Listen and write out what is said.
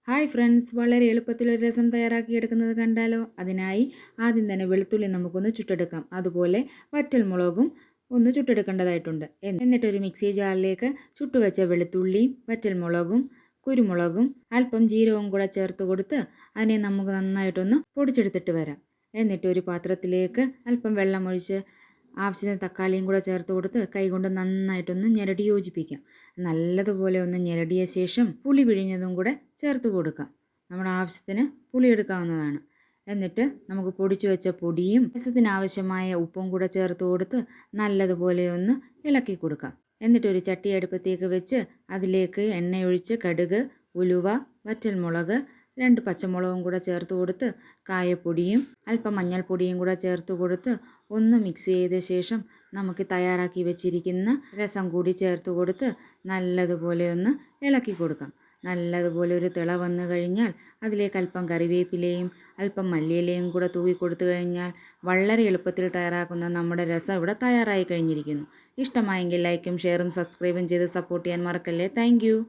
Hi friends, വളരെ എളുപ്പത്തിലൊരു രസം തയ്യാറാക്കിയെടുക്കുന്നത് കണ്ടാലോ? അതിനായി ആദ്യം തന്നെ വെളുത്തുള്ളി നമുക്കൊന്ന് ചുട്ടെടുക്കാം. അതുപോലെ വറ്റൽമുളകും ഒന്ന് ചുട്ടെടുക്കേണ്ടതായിട്ടുണ്ട്. എന്നിട്ടൊരു മിക്സി ജാറിലേക്ക് ചുട്ടുവെച്ച വെളുത്തുള്ളിയും വറ്റൽമുളകും കുരുമുളകും അല്പം ജീരകവും കൂടെ ചേർത്ത് കൊടുത്ത് അതിനെ നമുക്ക് നന്നായിട്ടൊന്ന് പൊടിച്ചെടുത്തിട്ട് വരാം. എന്നിട്ട് ഒരു പാത്രത്തിലേക്ക് അല്പം വെള്ളമൊഴിച്ച് ആവശ്യത്തിന് തക്കാളിയും കൂടെ ചേർത്ത് കൊടുത്ത് കൈകൊണ്ട് നന്നായിട്ടൊന്ന് ഞെരടി യോജിപ്പിക്കാം. നല്ലതുപോലെ ഒന്ന് ഞെരടിയ ശേഷം പുളി പിഴിഞ്ഞതും കൂടെ ചേർത്ത് കൊടുക്കാം. നമ്മുടെ ആവശ്യത്തിന് പുളി എടുക്കാവുന്നതാണ്. എന്നിട്ട് നമുക്ക് പൊടിച്ചു വെച്ച പൊടിയും രസത്തിനാവശ്യമായ ഉപ്പും കൂടെ ചേർത്ത് കൊടുത്ത് നല്ലതുപോലെ ഒന്ന് ഇളക്കി കൊടുക്കാം. എന്നിട്ടൊരു ചട്ടി അടുപ്പത്തേക്ക് വെച്ച് അതിലേക്ക് എണ്ണയൊഴിച്ച് കടുക്, ഉലുവ, വറ്റൽമുളക്, 2 പച്ചമുളകും കൂടെ ചേർത്ത് കൊടുത്ത് കായപ്പൊടിയും അല്പം മഞ്ഞൾപ്പൊടിയും കൂടെ ചേർത്ത് കൊടുത്ത് ഒന്ന് മിക്സ് ചെയ്ത ശേഷം നമുക്ക് തയ്യാറാക്കി വെച്ചിരിക്കുന്ന രസം കൂടി ചേർത്ത് കൊടുത്ത് നല്ലതുപോലെ ഒന്ന് ഇളക്കി കൊടുക്കാം. നല്ലതുപോലെ ഒരു തിള വന്നു കഴിഞ്ഞാൽ അതിലേക്ക് അല്പം കറിവേപ്പിലയും അല്പം മല്ലിയിലയും കൂടെ തൂക്കി കൊടുത്തു കഴിഞ്ഞാൽ വളരെ എളുപ്പത്തിൽ തയ്യാറാക്കുന്ന നമ്മുടെ രസം ഇവിടെ തയ്യാറായി കഴിഞ്ഞിരിക്കുന്നു. ഇഷ്ടമായെങ്കിൽ ലൈക്കും ഷെയറും സബ്സ്ക്രൈബും ചെയ്ത് സപ്പോർട്ട് ചെയ്യാൻ മറക്കല്ലേ. താങ്ക്